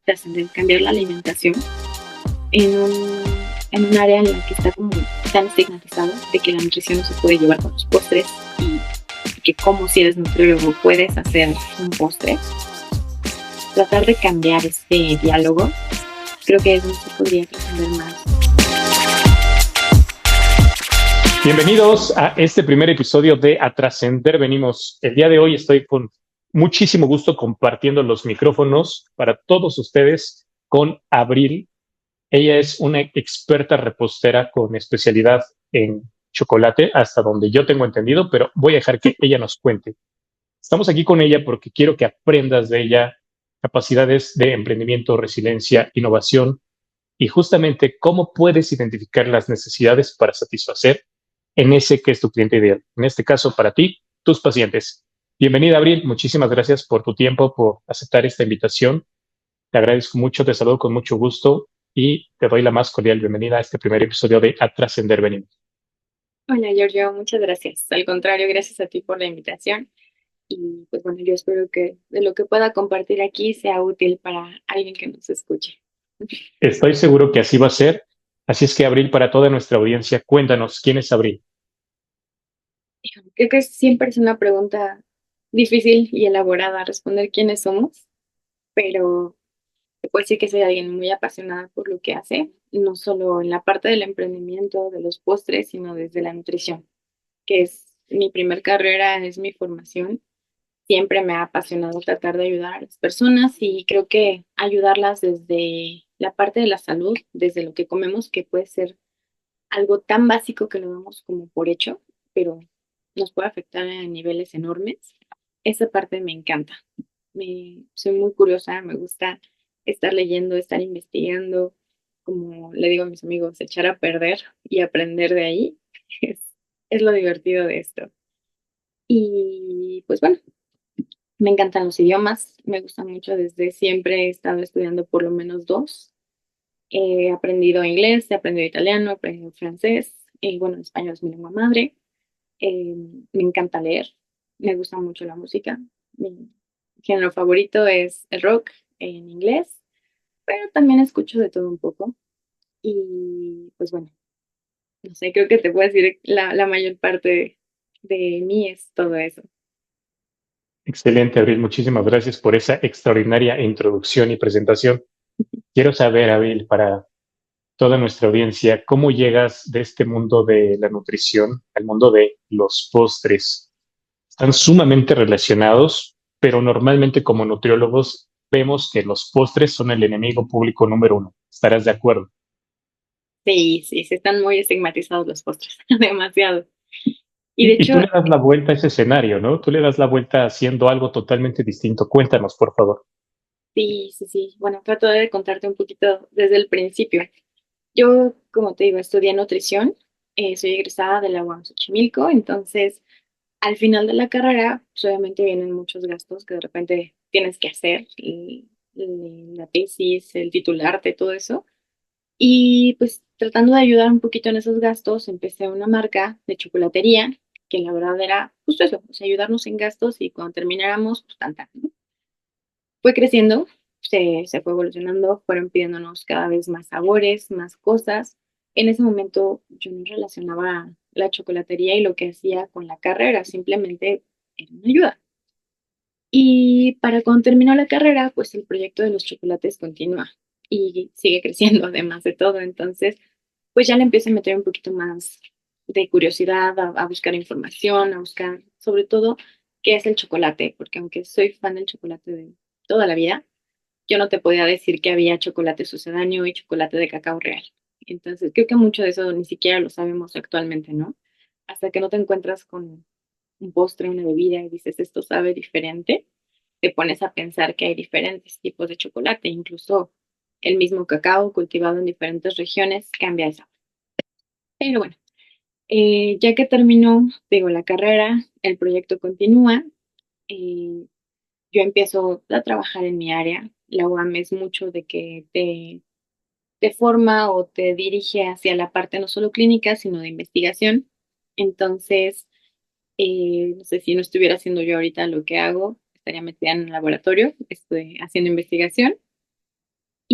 trascender, cambiar la alimentación en un área en la que está como tan estigmatizado de que la nutrición no se puede llevar con los postres y que como si eres nutriólogo puedes hacer un postre. Tratar de cambiar este diálogo, creo que es donde se podría trascender más. Bienvenidos a este primer episodio de A Trascender Venimos. El día de hoy estoy con muchísimo gusto compartiendo los micrófonos para todos ustedes con Abril. Ella es una experta repostera con especialidad en chocolate, hasta donde yo tengo entendido, pero voy a dejar que ella nos cuente. Estamos aquí con ella porque quiero que aprendas de ella capacidades de emprendimiento, resiliencia, innovación y justamente cómo puedes identificar las necesidades para satisfacer en ese que es tu cliente ideal. En este caso, para ti, tus pacientes. Bienvenida, Abril. Muchísimas gracias por tu tiempo, por aceptar esta invitación. Te agradezco mucho, te saludo con mucho gusto y te doy la más cordial bienvenida a este primer episodio de A Trascender Venimos. Hola Giorgio, muchas gracias. Al contrario, gracias a ti por la invitación. Y pues bueno, yo espero que de lo que pueda compartir aquí sea útil para alguien que nos escuche. Estoy seguro que así va a ser. Así es que, Abril, para toda nuestra audiencia, cuéntanos, ¿quién es Abril? Creo que siempre es una pregunta difícil y elaborada responder quiénes somos, pero te puedo decir que soy alguien muy apasionada por lo que hace, no solo en la parte del emprendimiento, de los postres, sino desde la nutrición, que es mi primer carrera, es mi formación. Siempre me ha apasionado tratar de ayudar a las personas y creo que ayudarlas desde la parte de la salud, desde lo que comemos, que puede ser algo tan básico que lo damos como por hecho, pero nos puede afectar a niveles enormes. Esa parte me encanta. Soy muy curiosa, me gusta estar leyendo, estar investigando, como le digo a mis amigos, echar a perder y aprender de ahí. Es, es lo divertido de esto. Y pues bueno, me encantan los idiomas, me gustan mucho desde siempre, he estado estudiando por lo menos dos. He aprendido inglés, he aprendido italiano, he aprendido francés, y bueno, español es mi lengua madre. Eh, Me encanta leer, me gusta mucho la música. Mi género favorito es el rock en inglés, pero también escucho de todo un poco. Y pues bueno, no sé, creo que te puedo decir la mayor parte de mí es todo eso. Excelente, Abril. Muchísimas gracias por esa extraordinaria introducción y presentación. Quiero saber, Abril, para toda nuestra audiencia, ¿cómo llegas de este mundo de la nutrición al mundo de los postres? Están sumamente relacionados, pero normalmente como nutriólogos vemos que los postres son el enemigo público número uno. ¿Estarás de acuerdo? Sí, sí, sí, están muy estigmatizados los postres, demasiado. Y de Y hecho, tú le das la vuelta a ese escenario, ¿no? Tú le das la vuelta haciendo algo totalmente distinto. Cuéntanos, por favor. sí, sí, sí. Bueno, trato de contarte un poquito desde el principio. Yo, como te digo, estudié nutrición, soy egresada de la UAM Xochimilco, entonces al final de la carrera, pues obviamente vienen muchos gastos que de repente tienes que hacer, la tesis, el titularte, todo eso. Y pues tratando de ayudar un poquito en esos gastos, empecé una marca de chocolatería, que la verdad era justo eso, o sea, ayudarnos en gastos y cuando termináramos, pues tanta, ¿no? Fue creciendo, se fue evolucionando, fueron pidiéndonos cada vez más sabores, más cosas. En ese momento yo no relacionaba la chocolatería y lo que hacía con la carrera, simplemente era una ayuda. Y para cuando terminó la carrera, pues el proyecto de los chocolates continúa y sigue creciendo además de todo. Entonces, pues ya le empiezo a meter un poquito más de curiosidad, a buscar información, a buscar sobre todo qué es el chocolate, porque aunque soy fan del chocolate de toda la vida, yo no te podía decir que había chocolate sucedáneo y chocolate de cacao real. Entonces, creo que mucho de eso ni siquiera lo sabemos actualmente, ¿no? Hasta que no te encuentras con un postre, una bebida y dices, esto sabe diferente, te pones a pensar que hay diferentes tipos de chocolate, incluso el mismo cacao cultivado en diferentes regiones cambia de sabor. Pero bueno, ya que terminó, digo, la carrera, el proyecto continúa, eh, yo empiezo a trabajar en mi área. La UAM es mucho de que te forma o te dirige hacia la parte no solo clínica, sino de investigación. Entonces, no sé si no estuviera haciendo yo ahorita lo que hago, estaría metida en un laboratorio, estoy haciendo investigación.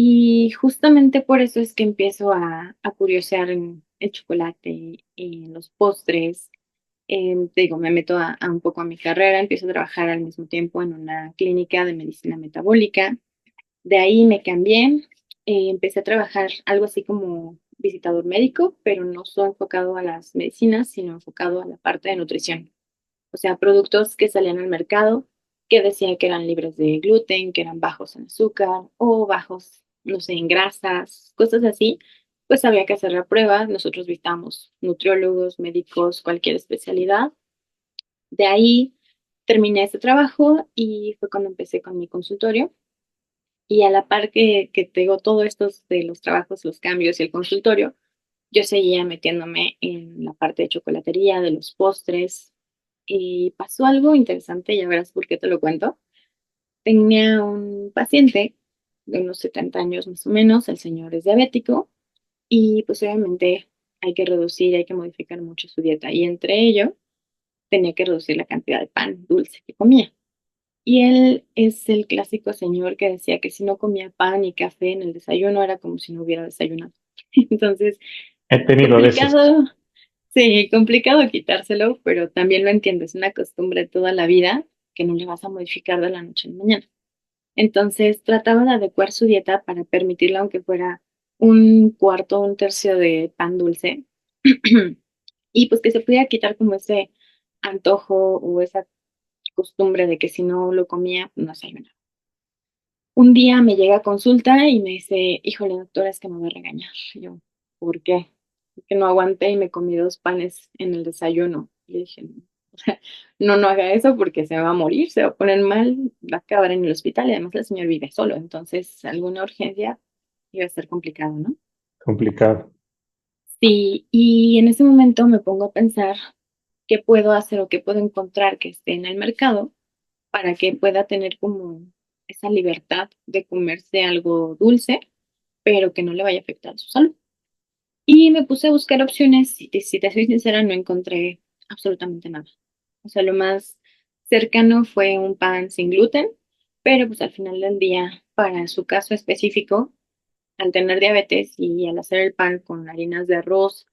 Y justamente por eso es que empiezo a curiosear en el chocolate, en los postres. Te digo, me meto a un poco a mi carrera, empiezo a trabajar al mismo tiempo en una clínica de medicina metabólica. De ahí me cambié, empecé a trabajar algo así como visitador médico, pero no solo enfocado a las medicinas, sino enfocado a la parte de nutrición. O sea, productos que salían al mercado que decían que eran libres de gluten, que eran bajos en azúcar o bajos, no sé, en grasas, cosas así. Pues había que hacer la prueba. Nosotros visitamos nutriólogos, médicos, cualquier especialidad. De ahí terminé ese trabajo y fue cuando empecé con mi consultorio. Y a la par que tengo todo esto de los trabajos, los cambios y el consultorio, yo seguía metiéndome en la parte de chocolatería, de los postres. Y pasó algo interesante, ya verás por qué te lo cuento. Tenía un paciente de unos 70 años más o menos, el señor es diabético y pues obviamente hay que reducir, hay que modificar mucho su dieta y entre ello tenía que reducir la cantidad de pan dulce que comía. Y él es el clásico señor que decía que si no comía pan y café en el desayuno era como si no hubiera desayunado. Entonces, He tenido de esos. complicado, sí, complicado quitárselo, pero también lo entiendo, es una costumbre toda la vida que no le vas a modificar de la noche a la mañana. Entonces, trataba de adecuar su dieta para permitirle, aunque fuera un cuarto, un tercio de pan dulce, y pues que se pudiera quitar como ese antojo o esa costumbre de que si no lo comía, no desayunaba. Un día me llega a consulta y me dice, híjole, doctora, es que me voy a regañar. Y yo, ¿por qué? Que no aguanté y me comí 2 panes en el desayuno. Le dije, no, o sea, no haga eso porque se va a morir, se va a poner mal, va a acabar en el hospital y además el señor vive solo, entonces alguna urgencia iba a ser complicado, ¿no? Complicado. Sí, y en ese momento me pongo a pensar qué puedo hacer o qué puedo encontrar que esté en el mercado para que pueda tener como esa libertad de comerse algo dulce, pero que no le vaya a afectar su salud. Y me puse a buscar opciones y si te soy sincera, no encontré absolutamente nada. O sea, lo más cercano fue un pan sin gluten, pero pues al final del día, para su caso específico, al tener diabetes y al hacer el pan con harinas de arroz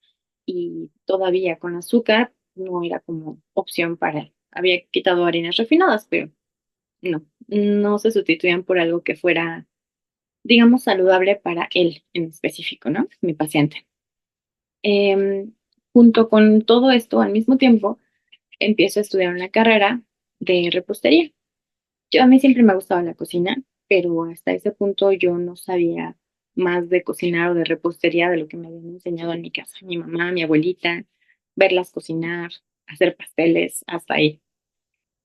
y todavía con azúcar, no era como opción para él. Había quitado harinas refinadas, pero no se sustituían por algo que fuera, digamos, saludable para él en específico, ¿no? Mi paciente. Em, Junto con todo esto, al mismo tiempo, empiezo a estudiar una carrera de repostería. A mí siempre me ha gustado la cocina, pero hasta ese punto yo no sabía más de cocinar o de repostería de lo que me habían enseñado en mi casa, mi mamá, mi abuelita, verlas cocinar, hacer pasteles, hasta ahí.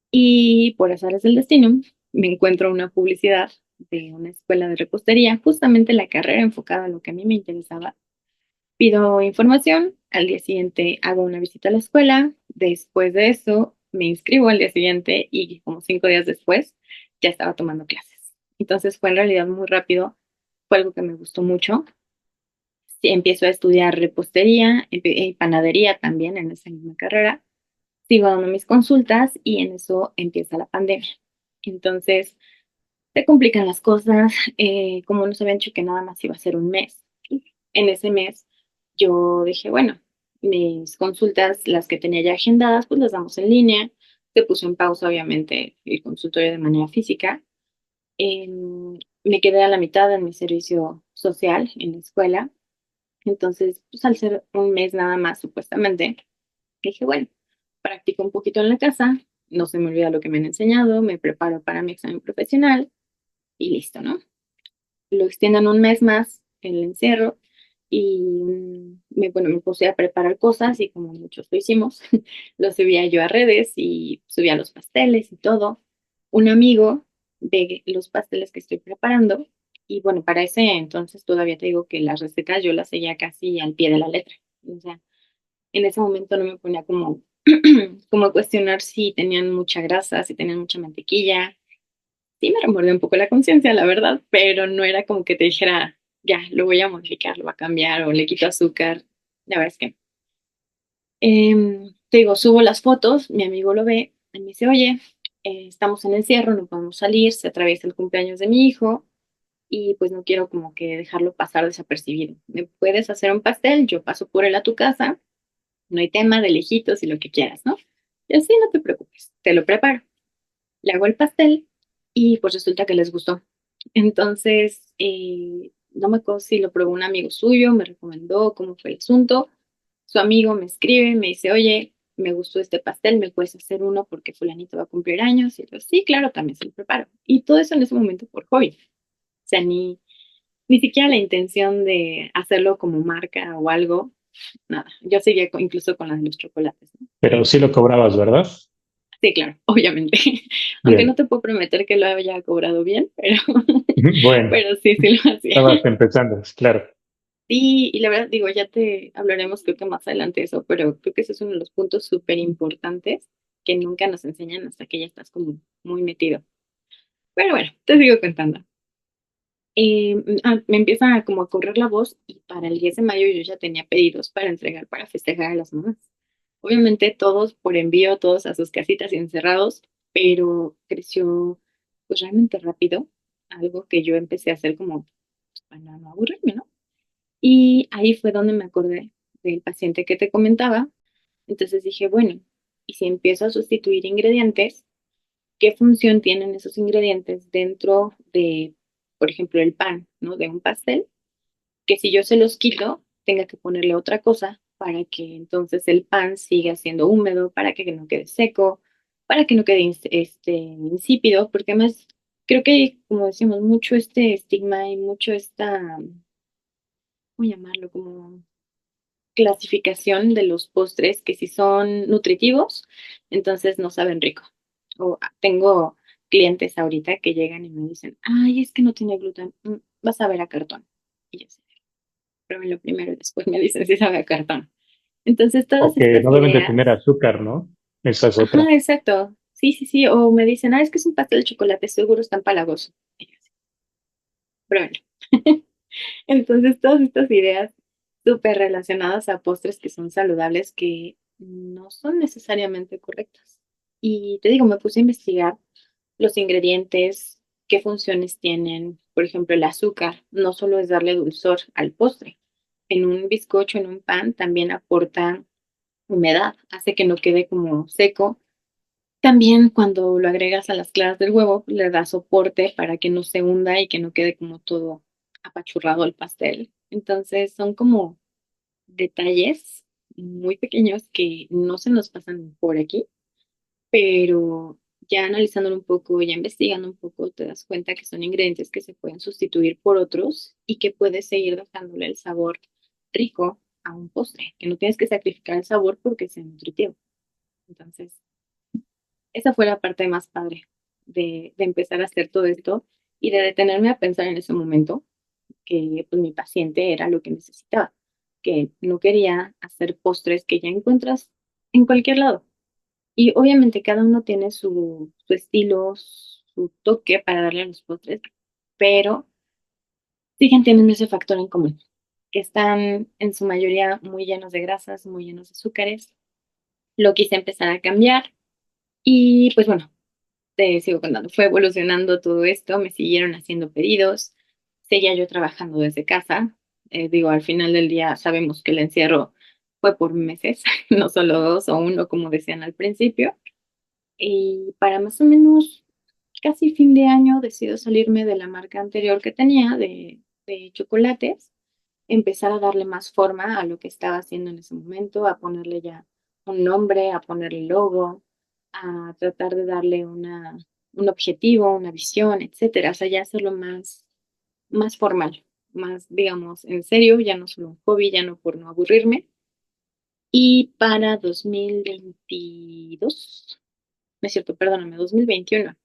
Y por azares del destino, me encuentro una publicidad de una escuela de repostería, justamente la carrera enfocada en lo que a mí me interesaba. Pido información, al día siguiente hago una visita a la escuela, después de eso me inscribo al día siguiente y como 5 días después ya estaba tomando clases. Entonces fue en realidad muy rápido, fue algo que me gustó mucho. Sí, empiezo a estudiar repostería y panadería también en esa misma carrera, sigo dando mis consultas y en eso empieza la pandemia. Entonces se complican las cosas, como nos habían dicho que nada más iba a ser un mes. En ese mes yo dije, bueno, mis consultas, las que tenía ya agendadas, pues las damos en línea. Se puso en pausa, obviamente, el consultorio de manera física. Me quedé a la mitad en mi servicio social en la escuela. Entonces, pues al ser un mes nada más, supuestamente, dije, bueno, practico un poquito en la casa, no se me olvida lo que me han enseñado, me preparo para mi examen profesional y listo, ¿no? Lo extiendan un mes más el encierro y bueno, me puse a preparar cosas y como muchos lo hicimos, lo subía yo a redes y subía los pasteles y todo. Un amigo ve los pasteles que estoy preparando y bueno, para ese entonces todavía te digo que las recetas yo las seguía casi al pie de la letra. O sea, en ese momento no me ponía como, como a cuestionar si tenían mucha grasa, si tenían mucha mantequilla. Sí me remordió un poco la conciencia, la verdad, pero no era como que te dijera, ya, lo voy a modificar, lo voy a cambiar o le quito azúcar. La verdad es que, te digo, subo las fotos, mi amigo lo ve y me dice, oye, estamos en encierro, no podemos salir, se atraviesa el cumpleaños de mi hijo, y pues no quiero como que dejarlo pasar desapercibido. ¿Me puedes hacer un pastel? Yo paso por él a tu casa, no hay tema, de lejitos y lo que quieras, ¿no? Y así no te preocupes, te lo preparo. Le hago el pastel y pues resulta que les gustó. Entonces, no me acuerdo si lo probó un amigo suyo, me recomendó cómo fue el asunto. Su amigo me escribe, me dice, oye, me gustó este pastel, ¿me puedes hacer uno porque fulanito va a cumplir años? Y yo, sí, claro, también se lo preparo. Y todo eso en ese momento por hobby. O sea, ni siquiera la intención de hacerlo como marca o algo, nada. Yo seguía incluso con las de los chocolates, ¿no? Pero sí lo cobrabas, ¿verdad? Sí, claro, obviamente. Aunque no Bien. te puedo prometer que lo haya cobrado bien, pero, Bueno, pero sí, sí lo hacía. estabas empezando, claro. Sí, y la verdad, digo, ya te hablaremos creo que más adelante de eso, pero creo que ese es uno de los puntos súper importantes que nunca nos enseñan hasta que ya estás como muy metido. Pero bueno, te sigo contando. Me empieza como a correr la voz y para el 10 de mayo yo ya tenía pedidos para entregar, para festejar a las mamás. Obviamente todos por envío, todos a sus casitas y encerrados, pero creció pues realmente rápido, algo que yo empecé a hacer como pues, para no aburrirme, ¿no? Y ahí fue donde me acordé del paciente que te comentaba. Entonces dije, bueno, y si empiezo a sustituir ingredientes, ¿qué función tienen esos ingredientes dentro de, por ejemplo, el pan, ¿no? De un pastel, que si yo se los quito, tenga que ponerle otra cosa para que entonces el pan siga siendo húmedo, para que no quede seco, para que no quede insípido, porque además creo que hay, como decimos, mucho este estigma y mucho esta, ¿cómo llamarlo? Como clasificación de los postres que si son nutritivos, entonces no saben rico. O tengo clientes ahorita que llegan y me dicen, ay, es que no tiene gluten, vas a ver a cartón. Y yo sé, pruébenlo primero y después me dicen si sabe a cartón. Entonces, O todas que estas no deben de tener ideas, azúcar, ¿no? Esa es otra. ajá, exacto. Sí, sí, sí. O me dicen, ah, es que es un pastel de chocolate, seguro es tan palagoso. Y yo así, pruébenlo. Entonces, todas estas ideas súper relacionadas a postres que son saludables que no son necesariamente correctas. Y te digo, me puse a investigar los ingredientes, qué funciones tienen. Por ejemplo, el azúcar no solo es darle dulzor al postre. En un bizcocho, en un pan, también aporta humedad, hace que no quede como seco. También cuando lo agregas a las claras del huevo, le da soporte para que no se hunda y que no quede como todo apachurrado el pastel. Entonces son como detalles muy pequeños que no se nos pasan por aquí, pero ya analizándolo un poco, ya investigando un poco, te das cuenta que son ingredientes que se pueden sustituir por otros y que puedes seguir dejándole el sabor rico a un postre, que no tienes que sacrificar el sabor porque sea nutritivo. Entonces, esa fue la parte más padre de empezar a hacer todo esto y de detenerme a pensar en ese momento que pues, mi paciente era lo que necesitaba, que no quería hacer postres que ya encuentras en cualquier lado. Y obviamente cada uno tiene su estilo, su toque para darle a los postres, pero siguen teniendo ese factor en común, que están en su mayoría muy llenos de grasas, muy llenos de azúcares. Lo quise empezar a cambiar y pues bueno, te sigo contando, fue evolucionando todo esto, me siguieron haciendo pedidos, seguía yo trabajando desde casa. Digo, al final del día sabemos que el encierro fue por meses, no solo 2 o 1, como decían al principio. Y para más o menos casi fin de año decido salirme de la marca anterior que tenía de chocolates, empezar a darle más forma a lo que estaba haciendo en ese momento, a ponerle ya un nombre, a ponerle logo, a tratar de darle un objetivo, una visión, etcétera. O sea, ya hacerlo más formal, más, digamos, en serio, ya no solo un hobby, ya no por no aburrirme. Y para 2022, no es cierto, perdóname, 2021.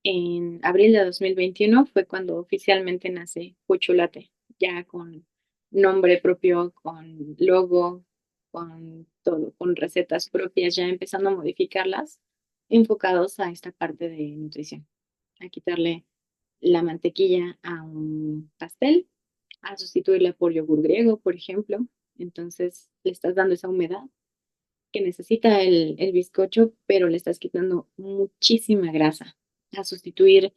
En abril de 2021 fue cuando oficialmente nace Puchulate, ya con nombre propio, con logo, con todo, con recetas propias, ya empezando a modificarlas, enfocados a esta parte de nutrición, a quitarle la mantequilla a un pastel, a sustituirla por yogur griego, por ejemplo. Entonces le estás dando esa humedad que necesita el bizcocho, pero le estás quitando muchísima grasa. A sustituir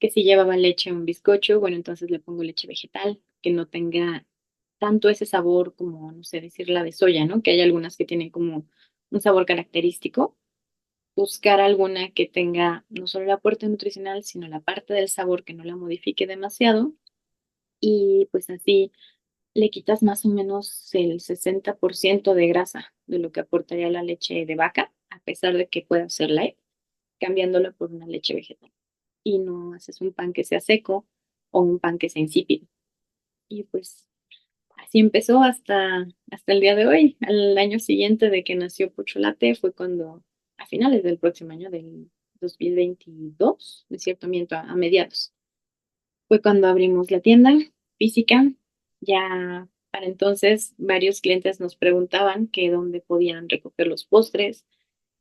que si llevaba leche o un bizcocho, bueno, entonces le pongo leche vegetal, que no tenga tanto ese sabor como, no sé, decir la de soya, ¿no? Que hay algunas que tienen como un sabor característico. Buscar alguna que tenga no solo el aporte nutricional, sino la parte del sabor que no la modifique demasiado. Y pues así le quitas más o menos el 60% de grasa de lo que aportaría la leche de vaca, a pesar de que pueda ser light, cambiándola por una leche vegetal. Y no haces un pan que sea seco o un pan que sea insípido. Y pues así empezó hasta el día de hoy. Al año siguiente de que nació Pocholate fue cuando, a finales del próximo año, del 2022, de cierto miento, a mediados, fue cuando abrimos la tienda física. Ya para entonces varios clientes nos preguntaban que dónde podían recoger los postres.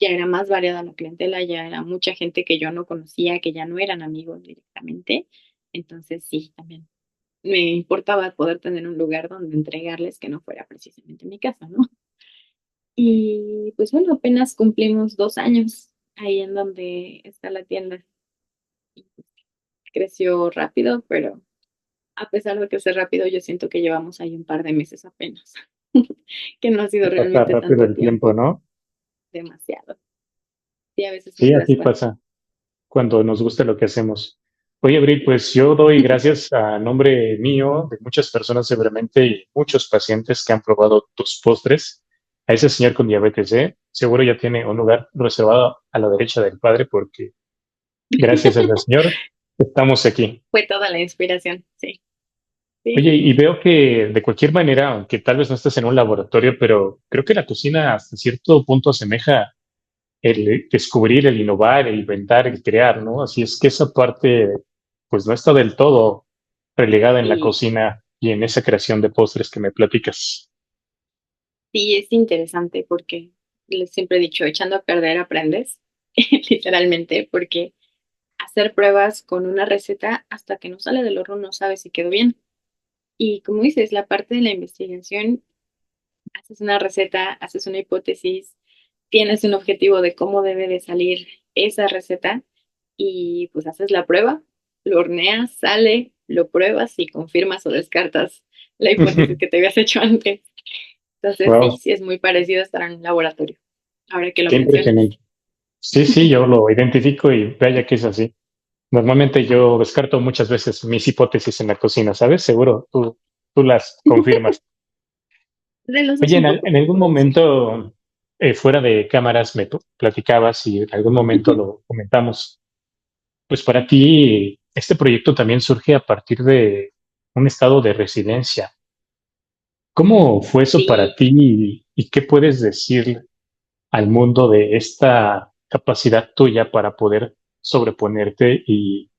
Ya era más variada la clientela, ya era mucha gente que yo no conocía, que ya no eran amigos directamente. Entonces sí, también me importaba poder tener un lugar donde entregarles que no fuera precisamente mi casa, ¿no? Y pues bueno, apenas cumplimos 2 años ahí en donde está la tienda. Y pues, creció rápido, pero a pesar de que sea rápido, yo siento que llevamos ahí un par de meses apenas, que no ha sido Se pasa realmente rápido tanto el tiempo, tiempo, ¿no? demasiado. Sí, a veces ni Sí, te das así cuenta. pasa cuando nos gusta lo que hacemos. Oye, Abril, pues yo doy gracias a nombre mío, de muchas personas seguramente y muchos pacientes que han probado tus postres. A ese señor con diabetes, ¿eh? Seguro ya tiene un lugar reservado a la derecha del padre porque gracias a ese señor estamos aquí. Fue toda la inspiración, sí, sí, Oye, sí, y sí. veo que de cualquier manera, aunque tal vez no estés en un laboratorio, pero creo que la cocina hasta cierto punto asemeja el descubrir, el innovar, el inventar, el crear, ¿no? Así es que esa parte, pues no está del todo relegada en la Y cocina y en esa creación de postres que me platicas. sí, es interesante porque les siempre he dicho, echando a perder aprendes, literalmente, porque hacer pruebas con una receta hasta que no sale del horno no sabes si quedó bien. Y como dices, la parte de la investigación, haces una receta, haces una hipótesis, tienes un objetivo de cómo debe de salir esa receta y pues haces la prueba, lo horneas, sale, lo pruebas y confirmas o descartas la hipótesis que te habías hecho antes. Entonces sí, Wow, sí es muy parecido a estar en un laboratorio. Ahora que lo qué mencionas. impresionante. Sí, sí, yo lo identifico y vaya que es así. Normalmente yo descarto muchas veces mis hipótesis en la cocina, ¿sabes? Seguro tú las confirmas. De los dos Oye, un poco, en algún puedo decir. momento, fuera de cámaras, platicabas y en algún momento lo comentamos. Pues para ti, este proyecto también surge a partir de un estado de residencia. ¿Cómo fue eso para Sí, ti y qué puedes decir al mundo de esta capacidad tuya para poder sobreponerte y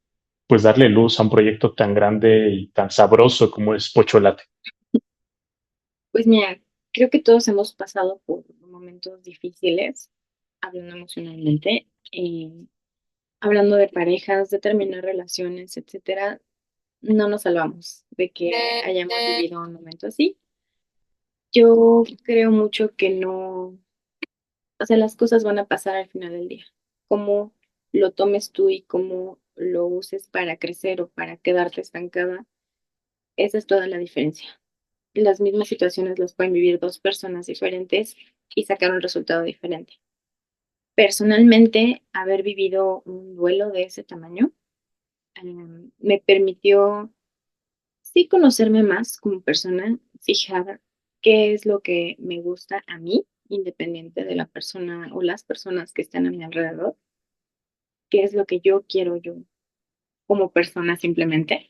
pues darle luz a un proyecto tan grande y tan sabroso como es Pocholate? pues mira, creo que todos hemos pasado por momentos difíciles, hablando emocionalmente, hablando de parejas, de terminar relaciones, etcétera. No nos salvamos de que hayamos vivido un momento así. Yo creo mucho que no, o sea, las cosas van a pasar al final del día. Cómo lo tomes tú y cómo lo uses para crecer o para quedarte estancada, esa es toda la diferencia. Las mismas situaciones las pueden vivir dos personas diferentes y sacar un resultado diferente. Personalmente, haber vivido un duelo de ese tamaño me permitió sí conocerme más como persona, fijar qué es lo que me gusta a mí, independiente de la persona o las personas que están a mi alrededor, qué es lo que yo quiero yo como persona simplemente.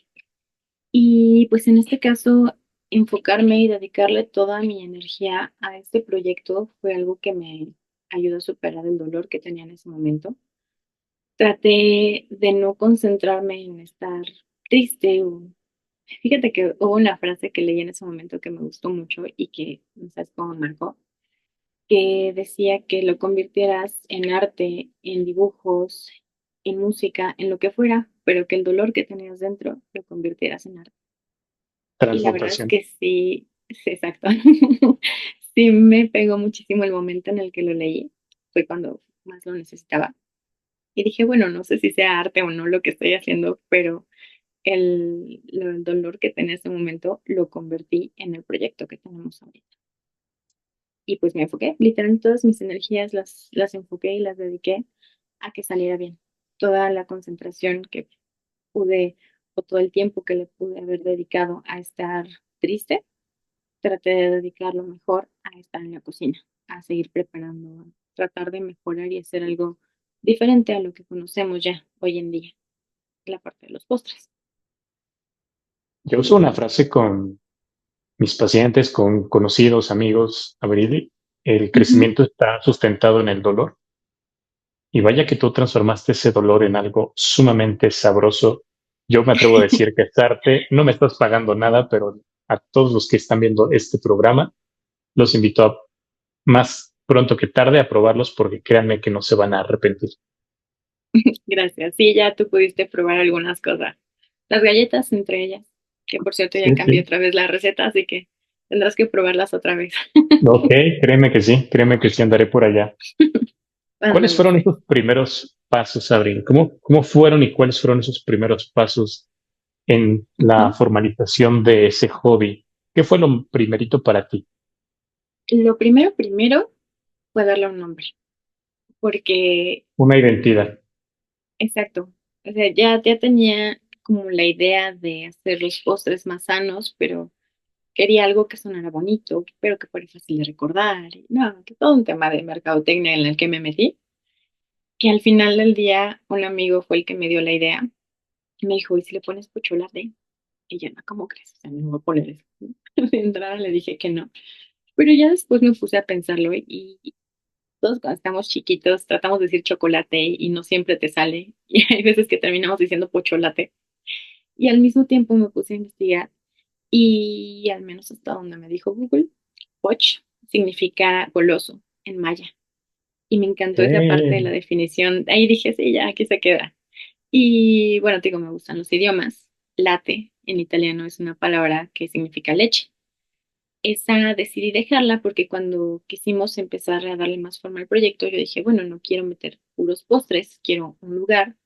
Y pues en este caso, enfocarme y dedicarle toda mi energía a este proyecto fue algo que me ayudó a superar el dolor que tenía en ese momento. Traté de no concentrarme en estar triste o... Fíjate que hubo una frase que leí en ese momento que me gustó mucho y que no sabes cómo me marcó, que decía que lo convirtieras en arte, en dibujos, en música, en lo que fuera, pero que el dolor que tenías dentro lo convirtieras en arte. Y la verdad es Transmutación. que sí, sí, exacto. Sí me pegó muchísimo el momento en el que lo leí, fue cuando más lo necesitaba. Y dije, bueno, no sé si sea arte o no lo que estoy haciendo, pero el dolor que tenía en ese momento lo convertí en el proyecto que tenemos ahorita. Y pues me enfoqué, literalmente todas mis energías las enfoqué y las dediqué a que saliera bien. Toda la concentración que pude o todo el tiempo que le pude haber dedicado a estar triste, traté de dedicarlo mejor a estar en la cocina, a seguir preparando, a tratar de mejorar y hacer algo diferente a lo que conocemos ya hoy en día, la parte de los postres. Yo uso una frase con mis pacientes, con conocidos, amigos, Abril, el Ujú. crecimiento está sustentado en el dolor. Y vaya que tú transformaste ese dolor en algo sumamente sabroso. Yo me atrevo a decir que es arte. No me estás pagando nada, pero a todos los que están viendo este programa, los invito a más pronto que tarde a probarlos porque créanme que no se van a arrepentir. Gracias. Sí, ya tú pudiste probar algunas cosas. Las galletas entre ellas, que por cierto Sí, ya cambié sí. otra vez la receta, así que tendrás que probarlas otra vez. Ok, créeme que sí andaré por allá. ¿Cuáles Ándale, fueron sí. esos primeros pasos, Abril? ¿Cómo fueron y cuáles fueron esos primeros pasos en la Ujú. formalización de ese hobby? ¿Qué fue lo primerito para ti? Lo primero fue darle un nombre, porque, Una identidad. exacto, o sea, ya tenía como la idea de hacer los postres más sanos, pero quería algo que sonara bonito, pero que fuera fácil de recordar. Y no, que todo un tema de mercadotecnia en el que me metí, que al final del día un amigo fue el que me dio la idea. Me dijo, ¿y si le pones chocolate? Y yo, no, ¿cómo crees? O sea, no voy a poner eso. De entrada le dije que no. Pero ya después me puse a pensarlo y todos cuando estamos chiquitos tratamos de decir chocolate y no siempre te sale. Y hay veces que terminamos diciendo pocholate. Y al mismo tiempo me puse a investigar y al menos hasta donde me dijo Google, poch significa goloso en maya. Y me encantó esa parte de la Eh, definición. Ahí dije, sí, ya, aquí se queda. Y bueno, te digo, me gustan los idiomas. Latte en italiano es una palabra que significa leche. Esa decidí dejarla porque cuando quisimos empezar a darle más forma al proyecto, yo dije, bueno, no quiero meter puros postres, quiero un lugar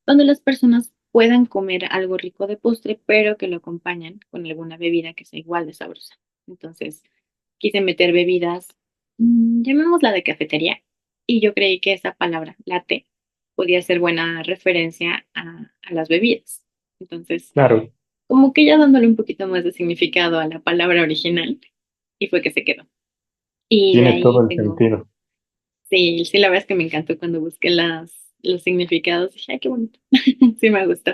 donde las personas puedan comer algo rico de postre, pero que lo acompañan con alguna bebida que sea igual de sabrosa. Entonces, quise meter bebidas, llamémosla de cafetería, y yo creí que esa palabra, latte, podía ser buena referencia a las bebidas. Entonces, claro, como que ya dándole un poquito más de significado a la palabra original, y fue que se quedó. Y de tiene todo ahí el tengo, sentido. sí, sí, la verdad es que me encantó cuando busqué los significados, dije, ay, qué bonito, sí me gustó.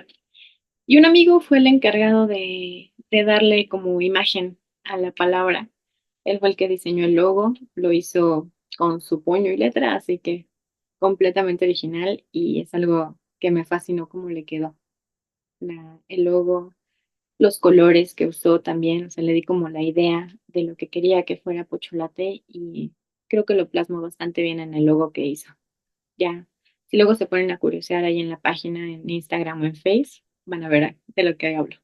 Y un amigo fue el encargado de darle como imagen a la palabra. Él fue el que diseñó el logo, lo hizo con su puño y letra, así que completamente original y es algo que me fascinó cómo le quedó. El logo, los colores que usó también, o sea, le di como la idea de lo que quería que fuera Pocholate y creo que lo plasmó bastante bien en el logo que hizo. Ya, si luego se ponen a curiosear ahí en la página, en Instagram o en Face, van a ver de lo que hablo.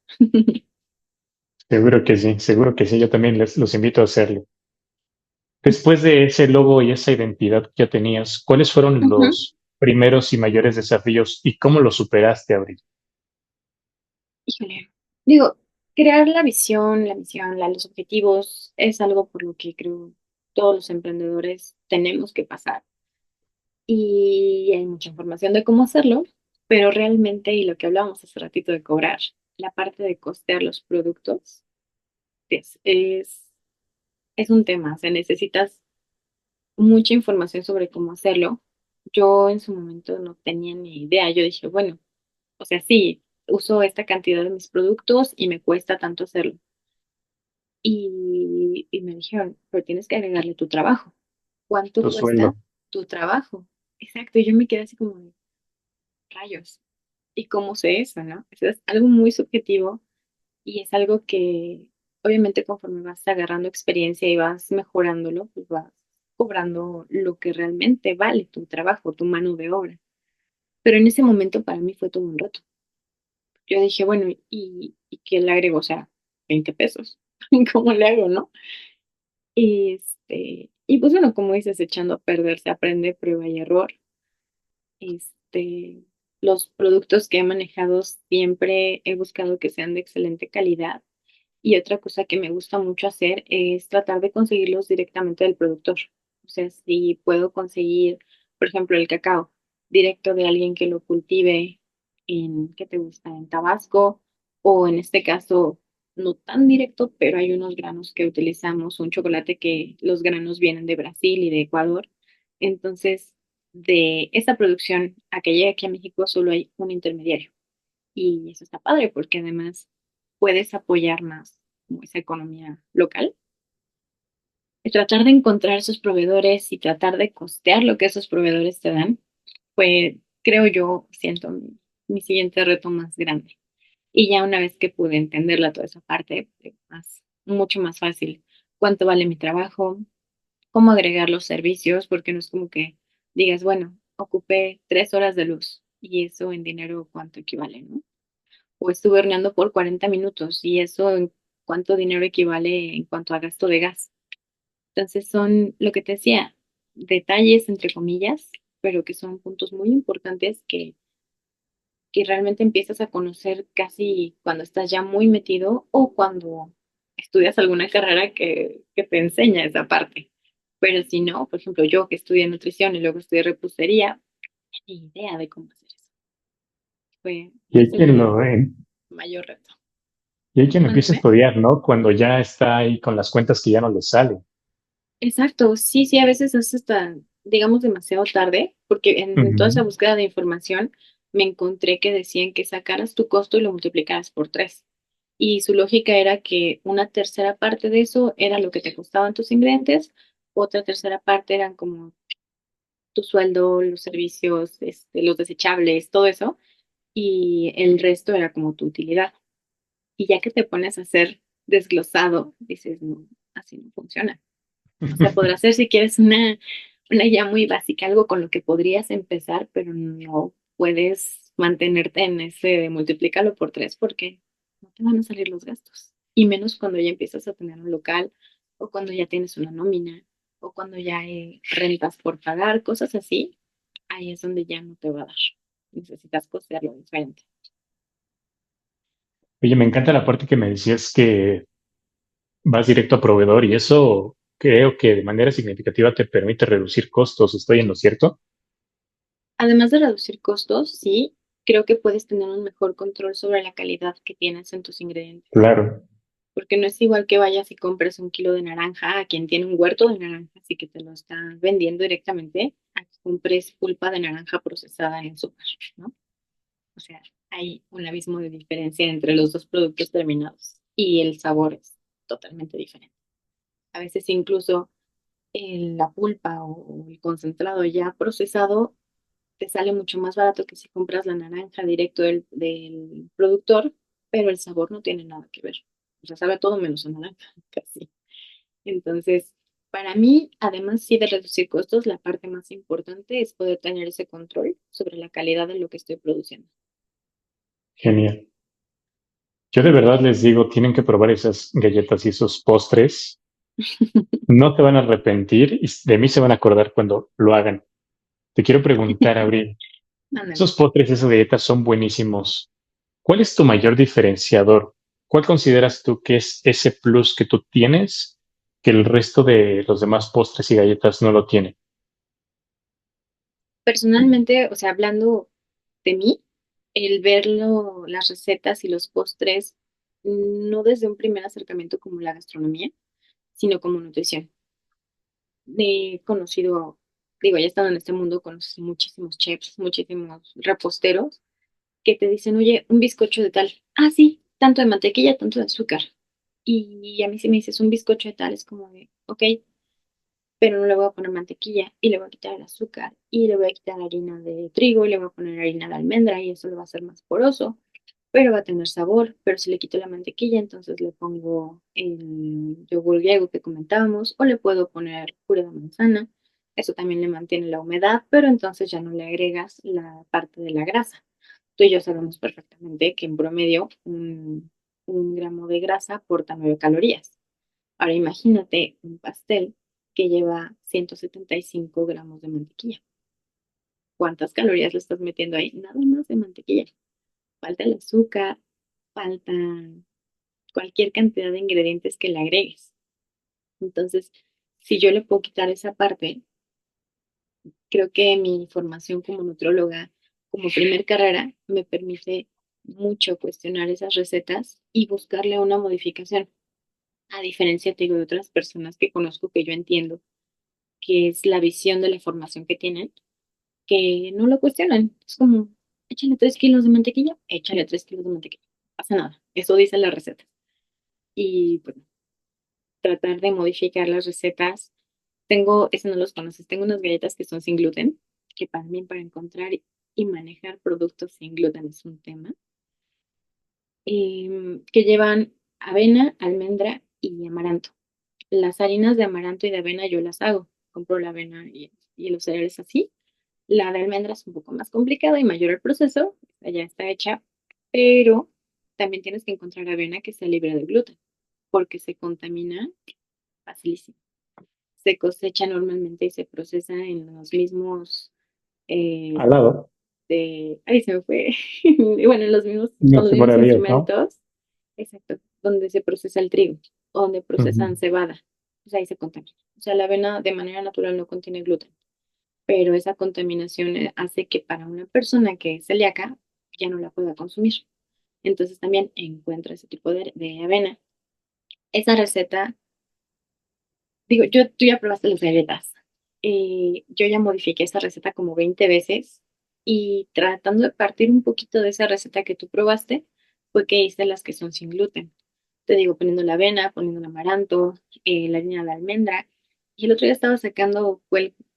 Seguro que sí, yo también los invito a hacerlo. Después de ese logo y esa identidad que ya tenías, ¿cuáles fueron Ujú. los primeros y mayores desafíos y cómo los superaste, Abril? Híjole, digo, crear la visión, la misión, los objetivos es algo por lo que creo todos los emprendedores tenemos que pasar. Y hay mucha información de cómo hacerlo, pero realmente, y lo que hablábamos hace ratito de cobrar, la parte de costear los productos es un tema, o sea, necesitas mucha información sobre cómo hacerlo. Yo en su momento no tenía ni idea, yo dije, bueno, o sea, sí, uso esta cantidad de mis productos y me cuesta tanto hacerlo. Y me dijeron, pero tienes que agregarle tu trabajo. ¿Cuánto Tu cuesta sueldo. tu trabajo? Exacto, y yo me quedé así como de rayos. ¿Y cómo sé eso, no? Eso es algo muy subjetivo y es algo que obviamente conforme vas agarrando experiencia y vas mejorándolo, pues vas cobrando lo que realmente vale tu trabajo, tu mano de obra. Pero en ese momento para mí fue todo un reto. Yo dije, bueno, ¿y qué le agrego? O sea, 20 pesos. ¿Cómo le hago, no? Y pues bueno, como dices, echando a perder se aprende, prueba y error. los productos que he manejado siempre he buscado que sean de excelente calidad. Y otra cosa que me gusta mucho hacer es tratar de conseguirlos directamente del productor. O sea, si puedo conseguir, por ejemplo, el cacao directo de alguien que lo cultive en, ¿qué te gusta? En Tabasco, o en este caso, no tan directo, pero hay unos granos que utilizamos, un chocolate que los granos vienen de Brasil y de Ecuador. Entonces, de esa producción a que llegue aquí a México solo hay un intermediario. Y eso está padre porque además puedes apoyar más como esa economía local. Y tratar de encontrar esos proveedores y tratar de costear lo que esos proveedores te dan, pues creo yo, siento mi siguiente reto más grande. Y ya una vez que pude entenderla toda esa parte, más, mucho más fácil. ¿Cuánto vale mi trabajo? ¿Cómo agregar los servicios? Porque no es como que digas, bueno, ocupé 3 horas de luz y eso en dinero, ¿cuánto equivale, no? O estuve horneando por 40 minutos y eso en cuánto dinero equivale en cuanto a gasto de gas. Entonces son lo que te decía, detalles entre comillas, pero que son puntos muy importantes que realmente empiezas a conocer casi cuando estás ya muy metido o cuando estudias alguna carrera que te enseña esa parte. Pero si no, por ejemplo, yo que estudié nutrición y luego estudié repostería, ni idea de cómo hacer eso. Fue Y hay ese quien mi lo, mayor reto. y hay quien empieza a Mándeme. estudiar, ¿no? Cuando ya está ahí con las cuentas que ya no le salen. Exacto, sí, sí, a veces es hasta, digamos, demasiado tarde, porque en toda esa Ujú. búsqueda de información me encontré que decían que sacaras tu costo y lo multiplicaras por tres. Y su lógica era que una tercera parte de eso era lo que te costaban tus ingredientes, otra tercera parte eran como tu sueldo, los servicios, los desechables, todo eso, y el resto era como tu utilidad. Y ya que te pones a hacer desglosado, dices, no, así no funciona. O sea, podrá ser si quieres una idea muy básica, algo con lo que podrías empezar, pero no puedes mantenerte en ese de multiplícalo por tres porque no te van a salir los gastos. Y menos cuando ya empiezas a tener un local o cuando ya tienes una nómina o cuando ya hay rentas por pagar, cosas así, ahí es donde ya no te va a dar. Necesitas costearlo diferente. Oye, me encanta la parte que me decías que vas directo a proveedor y eso creo que de manera significativa te permite reducir costos. ¿Estoy en lo cierto? Además de reducir costos, sí, creo que puedes tener un mejor control sobre la calidad que tienes en tus ingredientes. Claro. Porque no es igual que vayas y compres un kilo de naranja a quien tiene un huerto de naranjas y que te lo está vendiendo directamente, a que compres pulpa de naranja procesada en el súper, ¿no? O sea, hay un abismo de diferencia entre los dos productos terminados y el sabor es totalmente diferente. A veces incluso la pulpa o el concentrado ya procesado te sale mucho más barato que si compras la naranja directo del productor, pero el sabor no tiene nada que ver. O sea, sabe a todo menos a naranja, casi. Entonces, para mí, además sí de reducir costos, la parte más importante es poder tener ese control sobre la calidad de lo que estoy produciendo. Genial. Yo de verdad les digo, tienen que probar esas galletas y esos postres. No te van a arrepentir y de mí se van a acordar cuando lo hagan. Te quiero preguntar, Abril, Ándale. esos postres, esas galletas son buenísimos. ¿Cuál es tu mayor diferenciador? ¿Cuál consideras tú que es ese plus que tú tienes que el resto de los demás postres y galletas no lo tienen? Personalmente, o sea, hablando de mí, el verlo, las recetas y los postres, no desde un primer acercamiento como la gastronomía, sino como nutrición. He conocido, digo, ya he estado en este mundo, conoces muchísimos chefs, muchísimos reposteros que te dicen, oye, un bizcocho de tal. Ah, sí, tanto de mantequilla, tanto de azúcar. Y a mí si me dices un bizcocho de tal, es como de, ok, pero no le voy a poner mantequilla y le voy a quitar el azúcar y le voy a quitar la harina de trigo y le voy a poner harina de almendra y eso lo va a hacer más poroso, pero va a tener sabor. Pero si le quito la mantequilla, entonces le pongo el yogur griego que comentábamos o le puedo poner puré de manzana. Eso también le mantiene la humedad, pero entonces ya no le agregas la parte de la grasa. Tú y yo sabemos perfectamente que en promedio un gramo de grasa aporta 9 calorías. Ahora imagínate un pastel que lleva 175 gramos de mantequilla. ¿Cuántas calorías le estás metiendo ahí? Nada más de mantequilla. Falta el azúcar, falta cualquier cantidad de ingredientes que le agregues. Entonces, si yo le puedo quitar esa parte, creo que mi formación como nutróloga, como primer carrera, me permite mucho cuestionar esas recetas y buscarle una modificación. A diferencia, te digo, de otras personas que conozco que yo entiendo que es la visión de la formación que tienen, que no lo cuestionan. Es como, échale 3 kilos de mantequilla, échale 3 kilos de mantequilla. No pasa nada. Eso dice la receta. Y bueno, tratar de modificar las recetas. Tengo, eso no los conoces, tengo unas galletas que son sin gluten, que para mí para encontrar y manejar productos sin gluten es un tema, que llevan avena, almendra y amaranto. Las harinas de amaranto y de avena yo las hago. Compro la avena y los cereales así. La de almendra es un poco más complicada y mayor el proceso, esta ya está hecha, pero también tienes que encontrar avena que sea libre de gluten, porque se contamina facilísimo. Se cosecha normalmente y se procesa en los mismos, Al eh, lado. ahí se me fue, bueno, en los mismos, No con los se mismos moraría, ¿no? instrumentos, exacto, donde se procesa el trigo, o donde Ujú. procesan cebada, pues ahí se contamina. O sea, la avena de manera natural no contiene gluten, pero esa contaminación hace que para una persona que es celíaca ya no la pueda consumir. Entonces también encuentra ese tipo de avena. Esa receta, digo, tú ya probaste las galletas. Yo ya modifiqué esa receta como 20 veces y tratando de partir un poquito de esa receta que tú probaste, fue que hice las que son sin gluten. Te digo, poniendo la avena, poniendo el amaranto, la harina de almendra. Y el otro día estaba sacando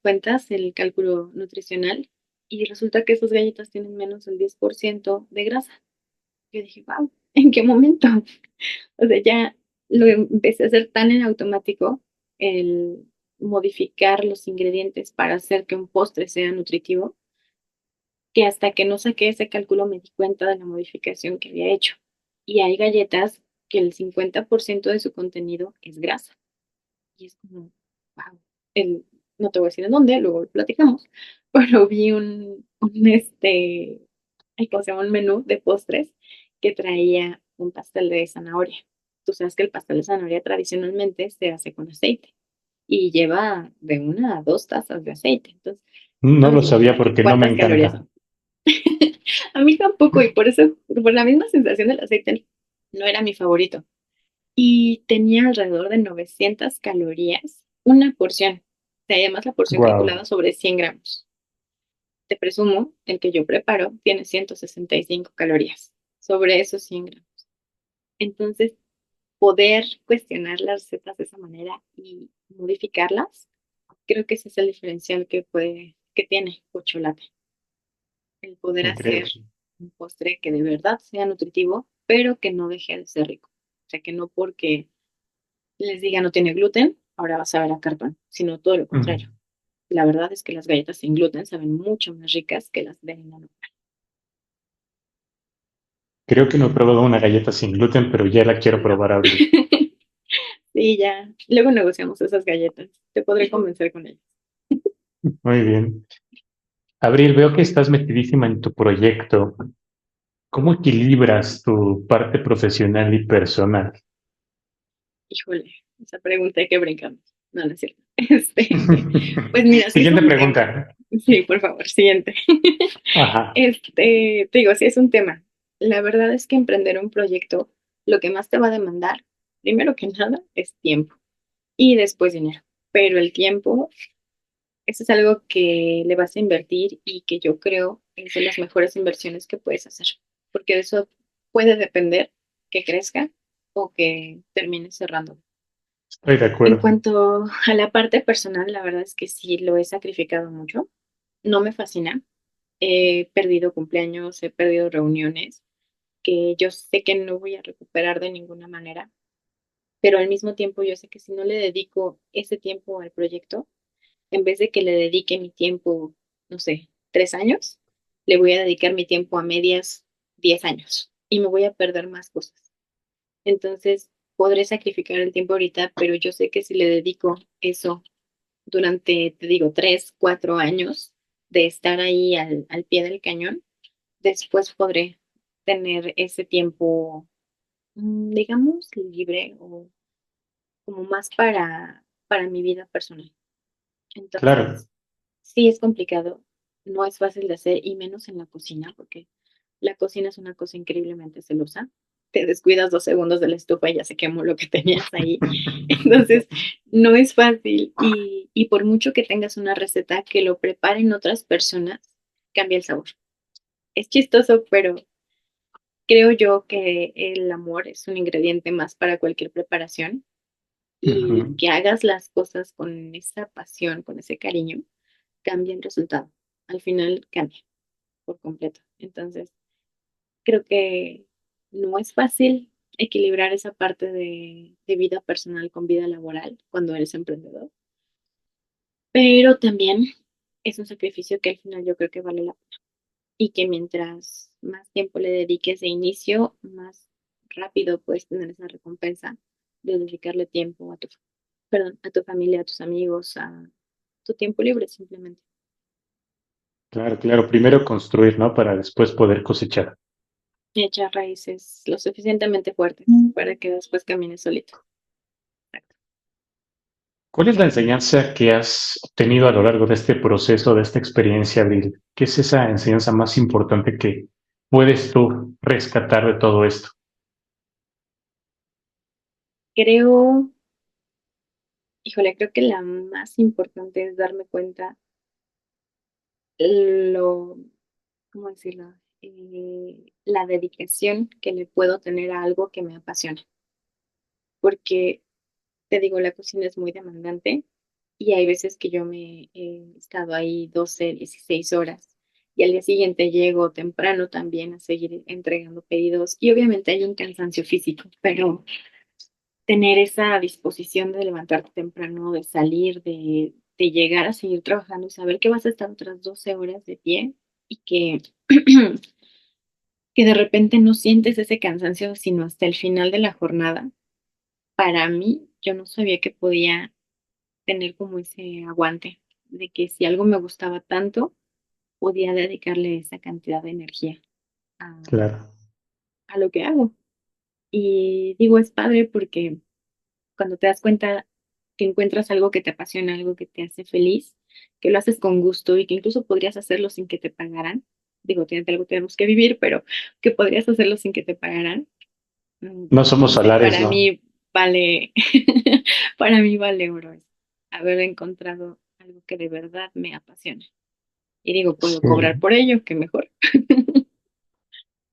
cuentas, el cálculo nutricional, y resulta que esas galletas tienen menos del 10% de grasa. Yo dije, wow, ¿en qué momento? O sea, ya lo empecé a hacer tan en automático el modificar los ingredientes para hacer que un postre sea nutritivo, que hasta que no saqué ese cálculo me di cuenta de la modificación que había hecho. Y hay galletas que el 50% de su contenido es grasa. Y es como, wow, no te voy a decir en dónde, luego lo platicamos, pero vi ¿cómo se llama? Un menú de postres que traía un pastel de zanahoria. Tú sabes que el pastel de zanahoria tradicionalmente se hace con aceite y lleva de 1 a 2 tazas de aceite. Entonces, No nada lo más sabía imagínate porque no me cuántas calorías encanta. son. A mí tampoco, y por eso, por la misma sensación del aceite, no era mi favorito. Y tenía alrededor de 900 calorías, una porción. O sea, y además la porción Wow, calculada sobre 100 gramos. Te presumo, el que yo preparo tiene 165 calorías sobre esos 100 gramos. Entonces, poder cuestionar las recetas de esa manera y modificarlas, creo que ese es el diferencial que tiene Pocholate. El poder hacer increíble. un postre que de verdad sea nutritivo, pero que no deje de ser rico. O sea, que no porque les diga no tiene gluten, ahora vas a ver a cartón, sino todo lo Ujú. contrario. La verdad es que las galletas sin gluten saben mucho más ricas que las de harina normal. Creo que no he probado una galleta sin gluten, pero ya la quiero No. probar ahorita. Sí, ya. Luego negociamos esas galletas. Te podré convencer con ellas. Muy bien. Abril, veo que estás metidísima en tu proyecto. ¿Cómo equilibras tu parte profesional y personal? Híjole, esa pregunta hay que brincamos. No, no es cierto. Pues mira, sí es Siguiente un tema. pregunta. Sí, por favor, siguiente. Ajá. Te digo, sí es un tema. La verdad es que emprender un proyecto, lo que más te va a demandar, primero que nada, es tiempo y después dinero. Pero el tiempo, eso es algo que le vas a invertir y que yo creo es de las mejores inversiones que puedes hacer, porque de eso puede depender que crezca o que termine cerrando. Estoy de En acuerdo. cuanto a la parte personal, la verdad es que sí lo he sacrificado mucho. No me fascina. He perdido cumpleaños, he perdido reuniones que yo sé que no voy a recuperar de ninguna manera, pero al mismo tiempo yo sé que si no le dedico ese tiempo al proyecto, en vez de que le dedique mi tiempo, no sé, 3 años, le voy a dedicar mi tiempo a medias 10 años y me voy a perder más cosas. Entonces, podré sacrificar el tiempo ahorita, pero yo sé que si le dedico eso durante, te digo, 3, 4 años, de estar ahí al pie del cañón, después podré tener ese tiempo, digamos, libre o como más para mi vida personal. Claro, Entonces, sí es complicado, no es fácil de hacer y menos en la cocina, porque la cocina es una cosa increíblemente celosa. Te descuidas 2 segundos de la estufa y ya se quemó lo que tenías ahí. Entonces, no es fácil y por mucho que tengas una receta que lo preparen otras personas, cambia el sabor. Es chistoso, pero creo yo que el amor es un ingrediente más para cualquier preparación y ujú, que hagas las cosas con esa pasión, con ese cariño, cambia el resultado. Al final cambia por completo. Entonces, creo que no es fácil equilibrar esa parte de vida personal con vida laboral cuando eres emprendedor, pero también es un sacrificio que al final yo creo que vale la pena y que mientras más tiempo le dediques de inicio, más rápido puedes tener esa recompensa de dedicarle tiempo a a tu familia, a tus amigos, a tu tiempo libre simplemente. claro, claro. Primero construir, ¿no? Para después poder cosechar. Y echar raíces lo suficientemente fuertes para que después camines solito. ¿Cuál es la enseñanza que has obtenido a lo largo de este proceso, de esta experiencia, Abril? ¿Qué es esa enseñanza más importante que puedes tú rescatar de todo esto? Creo, híjole, creo que la más importante es darme cuenta lo, ¿cómo decirlo? La dedicación que le puedo tener a algo que me apasiona. Porque te digo, la cocina es muy demandante y hay veces que yo me he estado ahí 12 16 horas y al día siguiente llego temprano también a seguir entregando pedidos y obviamente hay un cansancio físico, pero tener esa disposición de levantarte temprano, de salir, de llegar a seguir trabajando y saber que vas a estar otras 12 horas de pie y que de repente no sientes ese cansancio sino hasta el final de la jornada. Para mí, yo no sabía que podía tener como ese aguante de que si algo me gustaba tanto, podía dedicarle esa cantidad de energía a, Claro. a lo que hago. Y digo, es padre porque cuando te das cuenta que encuentras algo que te apasiona, algo que te hace feliz, que lo haces con gusto y que incluso podrías hacerlo sin que te pagaran. Digo, tienes algo tenemos que vivir, pero que podrías hacerlo sin que te pagaran. No somos No sé, solares, para ¿no? mí vale, para mí vale oro eso, haber encontrado algo que de verdad me apasiona. Y digo, puedo cobrar Sí. por ello, que mejor.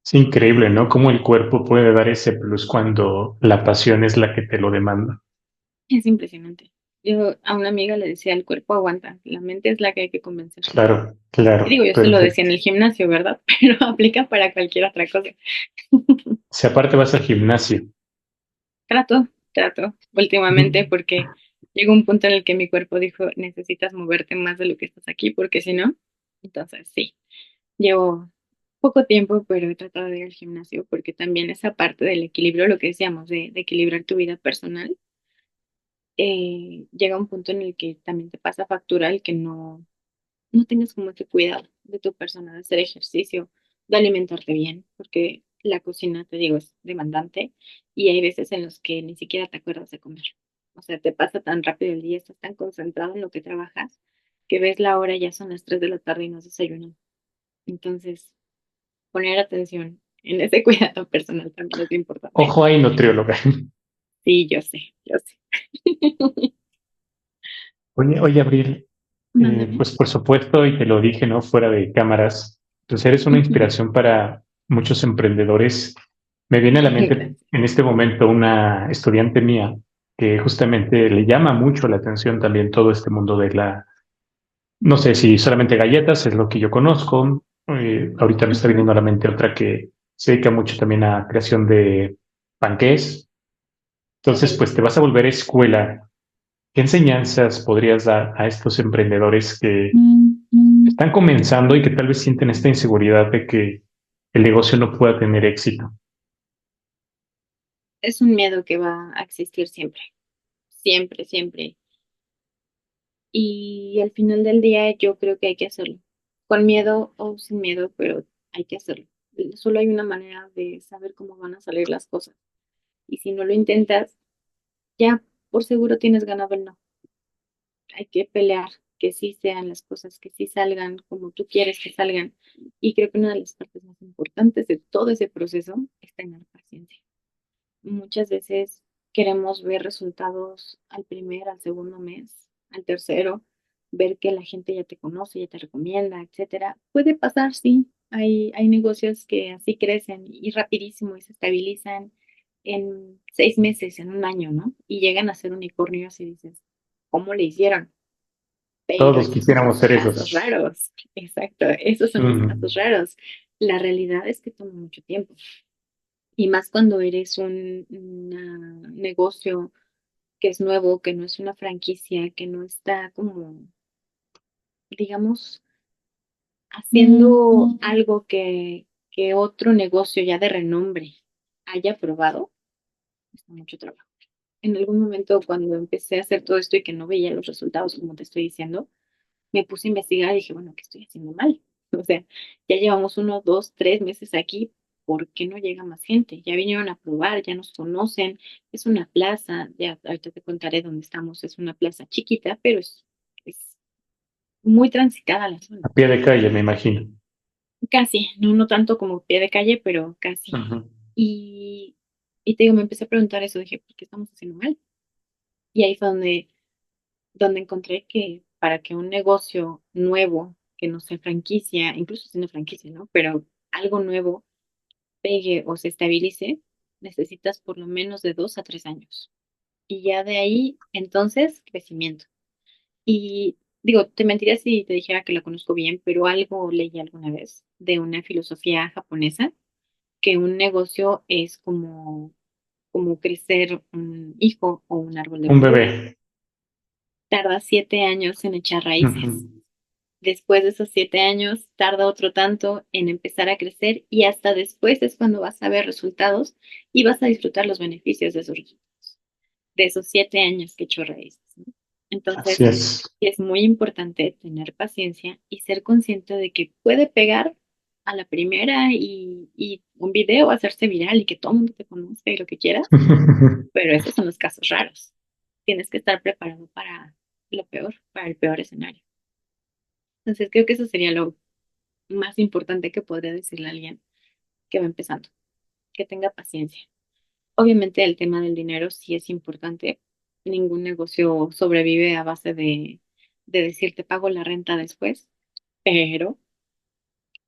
Es increíble, ¿no? Cómo el cuerpo puede dar ese plus cuando la pasión es la que te lo demanda. Es impresionante. Yo a una amiga le decía, el cuerpo aguanta, la mente es la que hay que convencer. Claro, Y claro, digo, yo se lo decía perfecto. en el gimnasio, ¿verdad? Pero aplica para cualquier otra cosa. Si aparte vas al gimnasio. Trato últimamente Mm. porque llegó un punto en el que mi cuerpo dijo, necesitas moverte más de lo que estás aquí, porque si no, entonces sí, llevo poco tiempo, pero he tratado de ir al gimnasio porque también esa parte del equilibrio, lo que decíamos, de equilibrar tu vida personal, llega un punto en el que también te pasa factura el que no tengas como ese cuidado de tu persona, de hacer ejercicio, de alimentarte bien, porque la cocina, te digo, es demandante y hay veces en los que ni siquiera te acuerdas de comer. O sea, te pasa tan rápido el día, estás tan concentrado en lo que trabajas, que ves la hora, ya son las 3 de la tarde y no has desayunado. Entonces, poner atención en ese cuidado personal también es importante. Ojo ahí, nutrióloga. Sí, yo sé. Oye, oye, Abril, Mándame. pues por supuesto, y te lo dije, ¿no? Fuera de cámaras, pues eres una inspiración para muchos emprendedores. Me viene a la mente Gracias. en este momento una estudiante mía que justamente le llama mucho la atención también todo este mundo de no sé si solamente galletas es lo que yo conozco. Ahorita me está Ujú. viniendo a la mente otra que se dedica mucho también a creación de panqués. Entonces, Ok. pues te vas a volver escuela. ¿Qué enseñanzas podrías dar a estos emprendedores que están comenzando y que tal vez sienten esta inseguridad de que el negocio no pueda tener éxito? Es un miedo que va a existir siempre, siempre, siempre. Y al final del día yo creo que hay que hacerlo. con miedo o sin miedo, pero hay que hacerlo. Solo hay una manera de saber cómo van a salir las cosas. Y si no lo intentas, ya por seguro tienes ganado el no. Hay que pelear que sí sean las cosas, que sí salgan como tú quieres que salgan. Y creo que una de las partes más importantes de todo ese proceso es tener paciencia. Muchas veces queremos ver resultados al primer, al segundo mes, al tercero, ver que la gente ya te conoce, ya te recomienda, etcétera. Puede pasar, sí. Hay negocios que así crecen y rapidísimo y se estabilizan en 6 meses, en un año, ¿no? Y llegan a ser unicornios y dices, ¿cómo le hicieron? Pero Todos esos son quisiéramos los ser casos esos. raros. Exacto, esos son los Ujú. casos raros. La realidad es que toma mucho tiempo. Y más cuando eres un negocio que es nuevo, que no es una franquicia, que no está como, digamos, haciendo algo que otro negocio ya de renombre haya probado, está mucho trabajo. En algún momento cuando empecé a hacer todo esto y que no veía los resultados, como te estoy diciendo, me puse a investigar y dije, bueno, ¿qué estoy haciendo mal? O sea, ya llevamos 1, 2, 3 meses aquí, ¿por qué no llega más gente? Ya vinieron a probar, ya nos conocen, es una plaza, ya ahorita te contaré dónde estamos, es una plaza chiquita, pero es muy transitada la zona. A pie de calle, me imagino. Casi, no, no tanto como pie de calle, pero casi. Ujú. Y, y te digo, me empecé a preguntar eso, dije, ¿por qué estamos haciendo mal? Y ahí fue donde encontré que para que un negocio nuevo, que no sea franquicia, incluso siendo franquicia, ¿no? Pero algo nuevo pegue o se estabilice, necesitas por lo menos de 2 a 3 años. Y ya de ahí, entonces, crecimiento. Y digo, te mentiría si te dijera que la conozco bien, pero algo leí alguna vez de una filosofía japonesa, que un negocio es como crecer un hijo o un árbol de Un bambú. bebé. Tarda 7 años en echar raíces. Ujú. Después de esos 7 años, tarda otro tanto en empezar a crecer y hasta después es cuando vas a ver resultados y vas a disfrutar los beneficios de esos resultados, de esos 7 años que echó raíces, ¿no? Así Entonces, es. es muy importante tener paciencia y ser consciente de que puede pegar a la primera y un video hacerse viral y que todo el mundo te conozca y lo que quieras, pero esos son los casos raros. Tienes que estar preparado para lo peor, para el peor escenario. Entonces, creo que eso sería lo más importante que podría decirle a alguien que va empezando, que tenga paciencia. Obviamente el tema del dinero sí es importante. Ningún negocio sobrevive a base de decir te pago la renta después, pero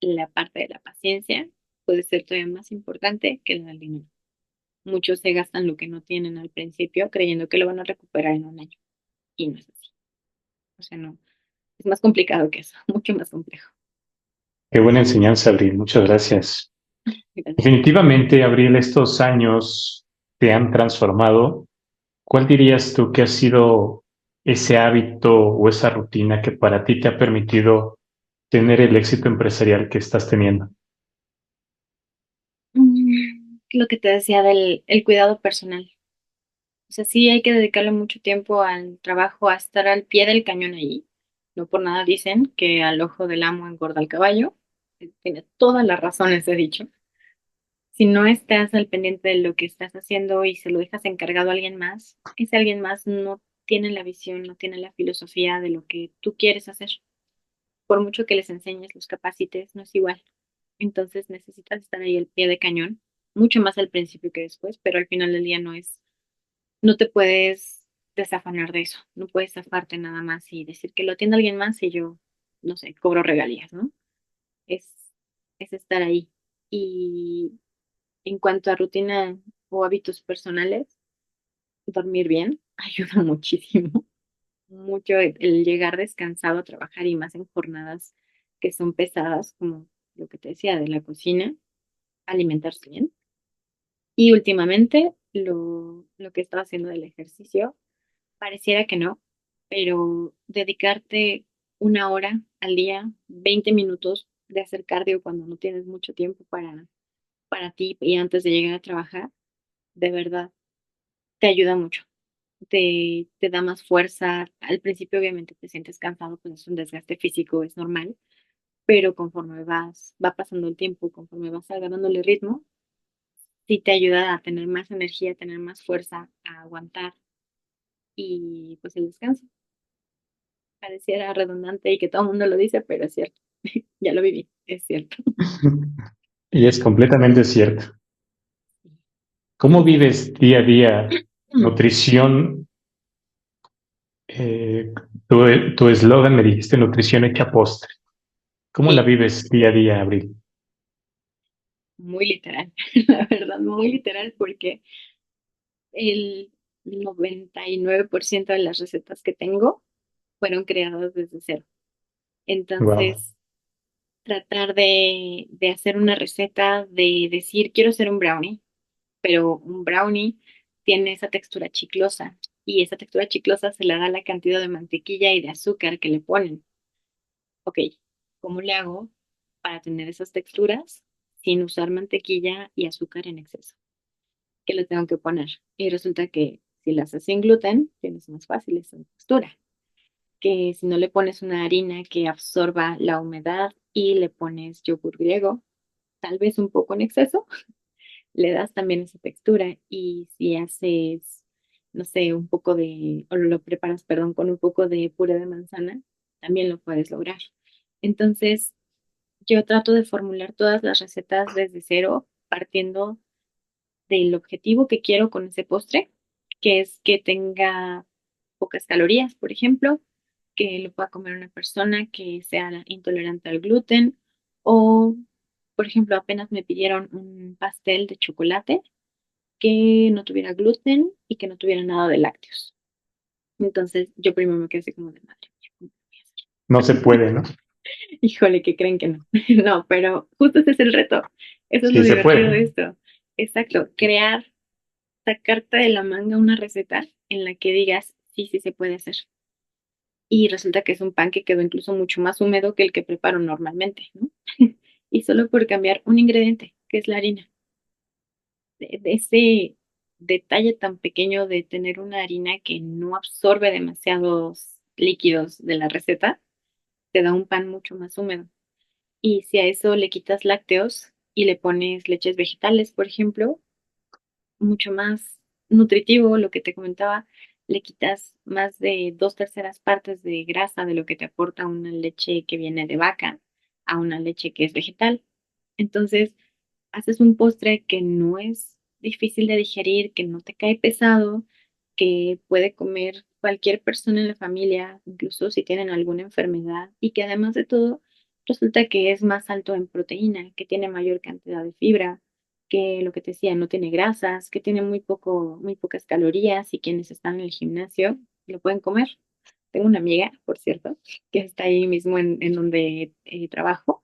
la parte de la paciencia puede ser todavía más importante que la del dinero. Muchos se gastan lo que no tienen al principio creyendo que lo van a recuperar en un año y no es así. O sea, no, es más complicado que eso, mucho más complejo. Qué buena enseñanza, Abril. Muchas gracias. Gracias. Definitivamente, Abril, estos años te han transformado. ¿Cuál dirías tú que ha sido ese hábito o esa rutina que para ti te ha permitido tener el éxito empresarial que estás teniendo? Lo que te decía del el cuidado personal. O sea, sí hay que dedicarle mucho tiempo al trabajo, a estar al pie del cañón ahí. No por nada dicen que al ojo del amo engorda el caballo. Tiene todas las razones, he dicho. Si no estás al pendiente de lo que estás haciendo y se lo dejas encargado a alguien más, ese alguien más no tiene la visión, no tiene la filosofía de lo que tú quieres hacer. Por mucho que les enseñes, los capacites, no es igual. Entonces necesitas estar ahí al pie de cañón, mucho más al principio que después, pero al final del día no te puedes desafanar de eso, no puedes zafarte nada más y decir que lo atienda alguien más y yo, no sé, cobro regalías, ¿no? Es, es estar ahí. Y en cuanto a rutina o hábitos personales, dormir bien ayuda muchísimo, mucho el llegar descansado a trabajar y más en jornadas que son pesadas, como lo que te decía de la cocina, alimentarse bien. Y últimamente lo que estaba haciendo del ejercicio, pareciera que no, pero dedicarte 1 hora al día, 20 minutos de hacer cardio cuando no tienes mucho tiempo para ti y antes de llegar a trabajar, de verdad, te ayuda mucho. Te da más fuerza. Al principio, obviamente, te sientes cansado, pues es un desgaste físico, es normal, pero conforme va pasando el tiempo, conforme vas agarrándole ritmo, sí te ayuda a tener más energía, a tener más fuerza, a aguantar y pues el descanso. Pareciera redundante y que todo el mundo lo dice, pero es cierto. Ya lo viví, es cierto. Y es completamente cierto. ¿Cómo Sí, sí, vives día a día sí. nutrición? Eh, tu eslogan me dijiste nutrición hecha postre. ¿Cómo la Sí, vives día a día, Abril? muy literal, la verdad, muy literal, porque el 99% de las recetas que tengo fueron creadas desde cero. Wow. Entonces, tratar de hacer una receta, de decir, quiero hacer un brownie, pero un brownie tiene esa textura chiclosa y esa textura chiclosa se la da la cantidad de mantequilla y de azúcar que le ponen. Ok, ¿cómo le hago para tener esas texturas sin usar mantequilla y azúcar en exceso? ¿Qué le tengo que poner? Y resulta que si las haces sin gluten, tienes más fácil esa textura. Que si no le pones una harina que absorba la humedad y le pones yogur griego, tal vez un poco en exceso, le das también esa textura. Y si haces, no sé, un poco de, o lo preparas, perdón, con un poco de puré de manzana, también lo puedes lograr. Entonces, yo trato de formular todas las recetas desde cero, partiendo del objetivo que quiero con ese postre, que es que tenga pocas calorías, por ejemplo, que lo pueda comer una persona que sea intolerante al gluten o, por ejemplo, apenas me pidieron un pastel de chocolate que no tuviera gluten y que no tuviera nada de lácteos. Entonces, yo primero me quedé así como de madre mía, ¿cómo voy a hacer? No se puede, ¿no? Híjole, que creen que no. No, pero justo ese es el reto. Eso es lo Sí se divertido de puede. esto. Exacto, crear, sacarte de la manga una receta en la que digas, sí, sí se puede hacer. Y resulta que es un pan que quedó incluso mucho más húmedo que el que preparo normalmente, ¿no? Y solo por cambiar un ingrediente, que es la harina. De ese detalle tan pequeño de tener una harina que no absorbe demasiados líquidos de la receta, te da un pan mucho más húmedo. Y si a eso le quitas lácteos y le pones leches vegetales, por ejemplo, mucho más nutritivo, lo que te comentaba, le quitas más de 2/3 partes de grasa de lo que te aporta una leche que viene de vaca a una leche que es vegetal. Entonces, haces un postre que no es difícil de digerir, que no te cae pesado, que puede comer cualquier persona en la familia, incluso si tienen alguna enfermedad, y que además de todo, resulta que es más alto en proteína, que tiene mayor cantidad de fibra, que lo que te decía, no tiene grasas, que tiene muy pocas calorías y quienes están en el gimnasio lo pueden comer. Tengo una amiga, por cierto, que está ahí mismo en donde trabajo,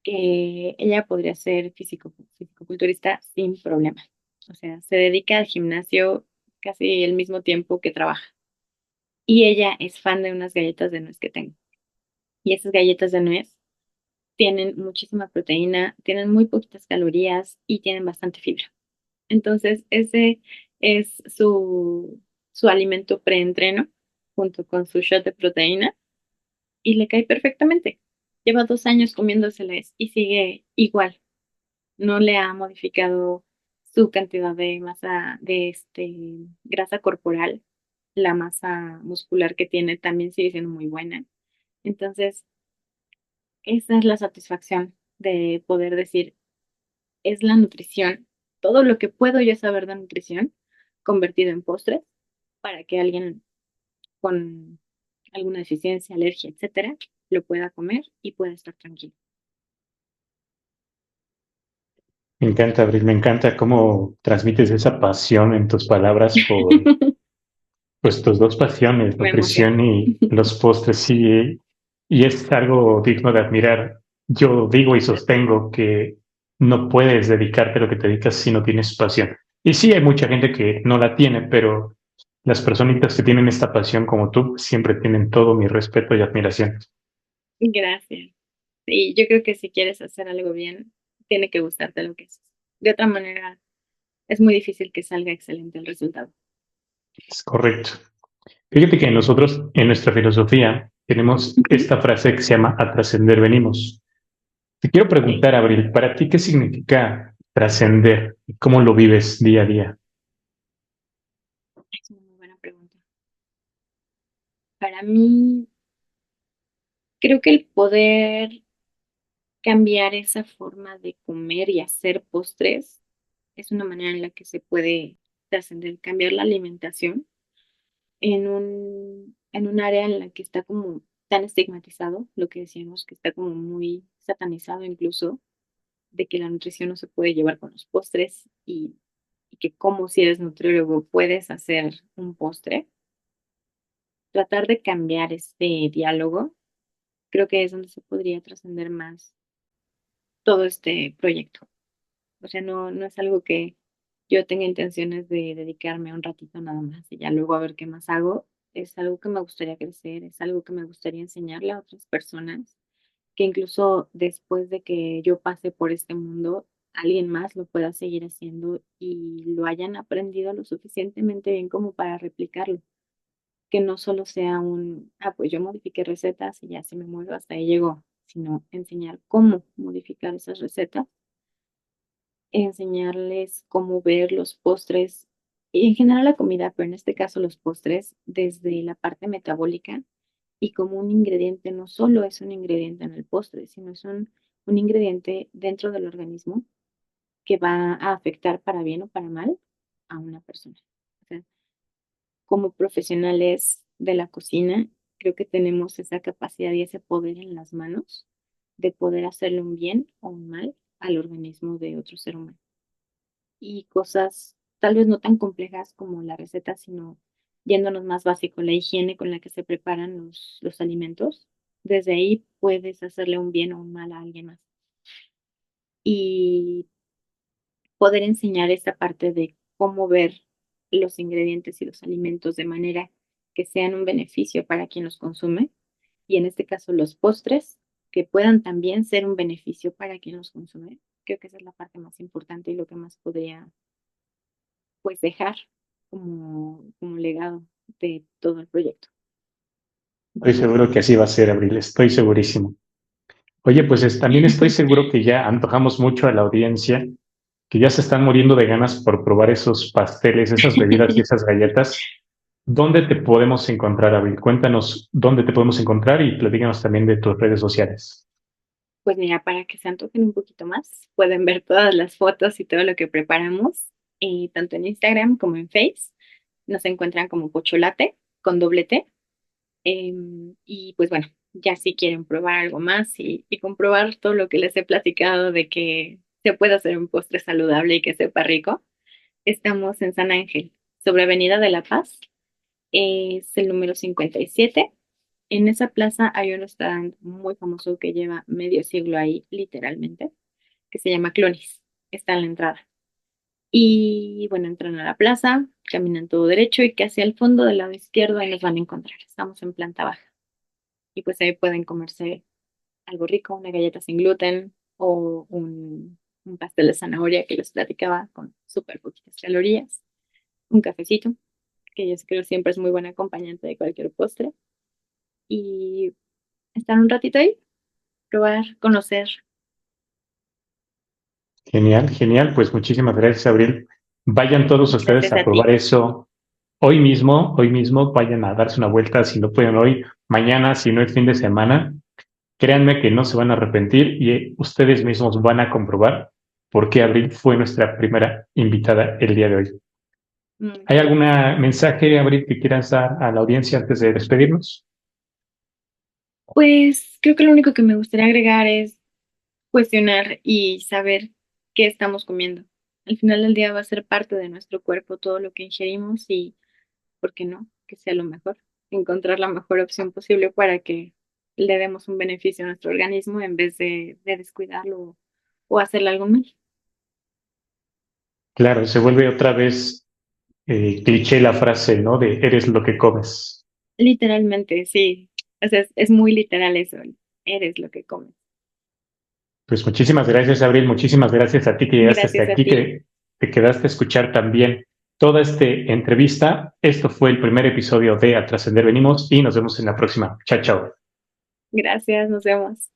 que ella podría ser fisicoculturista sin problema. O sea, se dedica al gimnasio casi el mismo tiempo que trabaja. Y ella es fan de unas galletas de nuez que tengo. Y esas galletas de nuez tienen muchísima proteína, tienen muy poquitas calorías y tienen bastante fibra. Entonces, ese es su alimento preentreno junto con su shot de proteína y le cae perfectamente. Lleva 2 años comiéndoselas y sigue igual. No le ha modificado su cantidad de masa, de grasa corporal. La masa muscular que tiene también sigue siendo muy buena. Entonces, esa es la satisfacción de poder decir, es la nutrición, todo lo que puedo yo saber de nutrición convertido en postres para que alguien con alguna deficiencia, alergia, etcétera, lo pueda comer y pueda estar tranquilo. Me encanta, Abril, me encanta cómo transmites esa pasión en tus palabras por pues tus dos pasiones, Me emociono. nutrición y los postres, sí, y es algo digno de admirar. Yo digo y sostengo que no puedes dedicarte a lo que te dedicas si no tienes pasión. Y sí, hay mucha gente que no la tiene, pero las personitas que tienen esta pasión como tú siempre tienen todo mi respeto y admiración. Gracias. Sí, yo creo que si quieres hacer algo bien, tiene que gustarte lo que haces. De otra manera, es muy difícil que salga excelente el resultado. Es correcto. Fíjate que nosotros, en nuestra filosofía, tenemos Ujú. esta frase que se llama a trascender venimos. Te quiero Ok, preguntar, Abril, ¿para ti qué significa trascender y cómo lo vives día a día? es una muy buena pregunta. Para mí, creo que el poder cambiar esa forma de comer y hacer postres es una manera en la que se puede trascender, cambiar la alimentación en un área en la que está como tan estigmatizado, lo que decíamos que está como muy satanizado incluso, de que la nutrición no se puede llevar con los postres y que como si eres nutriólogo puedes hacer un postre. Tratar de cambiar este diálogo, creo que es donde se podría trascender más todo este proyecto. O sea, no es algo que yo tenga intenciones de dedicarme un ratito nada más y ya luego a ver qué más hago. Es algo que me gustaría crecer, es algo que me gustaría enseñarle a otras personas, que incluso después de que yo pase por este mundo, alguien más lo pueda seguir haciendo y lo hayan aprendido lo suficientemente bien como para replicarlo. Que no solo sea pues yo modifiqué recetas y ya se me muero, hasta ahí llegó, sino enseñar cómo modificar esas recetas, enseñarles cómo ver los postres y en general la comida, pero en este caso los postres desde la parte metabólica y como un ingrediente no solo es un ingrediente en el postre, sino es un ingrediente dentro del organismo que va a afectar para bien o para mal a una persona. O sea, como profesionales de la cocina, creo que tenemos esa capacidad y ese poder en las manos de poder hacerle un bien o un mal al organismo de otro ser humano. Y cosas tal vez no tan complejas como la receta, sino yéndonos más básico, la higiene con la que se preparan los alimentos. Desde ahí puedes hacerle un bien o un mal a alguien más. Y poder enseñar esta parte de cómo ver los ingredientes y los alimentos de manera que sean un beneficio para quien los consume, y en este caso los postres, que puedan también ser un beneficio para quien los consume. Creo que esa es la parte más importante y lo que más podría pues dejar como legado de todo el proyecto. Estoy seguro que así va a ser, Abril, estoy segurísimo. Oye, pues también estoy seguro que ya antojamos mucho a la audiencia, que ya se están muriendo de ganas por probar esos pasteles, esas bebidas y esas galletas. ¿Dónde te podemos encontrar, Abril? Cuéntanos dónde te podemos encontrar y platícanos también de tus redes sociales. Pues mira, para que se antojen un poquito más, pueden ver todas las fotos y todo lo que preparamos, tanto en Instagram como en Face. Nos encuentran como Pocholate con doble T. Y pues bueno, ya si quieren probar algo más y comprobar todo lo que les he platicado de que se puede hacer un postre saludable y que sepa rico, estamos en San Ángel, sobre Avenida de la Paz. Es el número 57. En esa plaza hay un restaurante muy famoso que lleva medio siglo ahí, literalmente, que se llama Clonis. Está en la entrada. Y bueno, entran a la plaza, caminan todo derecho y casi al fondo del lado izquierdo ahí nos van a encontrar. Estamos en planta baja. Y pues ahí pueden comerse algo rico, una galleta sin gluten o un pastel de zanahoria que les platicaba con súper poquitas calorías, un cafecito, que yo creo siempre es muy buen acompañante de cualquier postre. Y estar un ratito ahí, probar, conocer. Genial, genial. Pues muchísimas gracias, Abril. Vayan todos Muchas ustedes gracias a a probar ti. eso hoy mismo, vayan a darse una vuelta si no pueden hoy, mañana, si no es fin de semana. Créanme que no se van a arrepentir y ustedes mismos van a comprobar por qué Abril fue nuestra primera invitada el día de hoy. ¿Hay Muchas algún gracias. mensaje, Abril, que quieras dar a la audiencia antes de despedirnos? Pues creo que lo único que me gustaría agregar es cuestionar y saber qué estamos comiendo. Al final del día va a ser parte de nuestro cuerpo todo lo que ingerimos y, ¿por qué no? Que sea lo mejor. Encontrar la mejor opción posible para que le demos un beneficio a nuestro organismo en vez de descuidarlo o hacerle algo mal. Claro, se vuelve otra vez cliché la frase, ¿no? De eres lo que comes. Literalmente, sí. O sea, es muy literal eso. Eres lo que comes. Pues muchísimas gracias, Abril. Muchísimas gracias a ti que llegaste hasta Gracias a aquí, ti. que te quedaste a escuchar también toda esta entrevista. Esto fue el primer episodio de A Trascender Venimos y nos vemos en la próxima. Chao, chao. Gracias, nos vemos.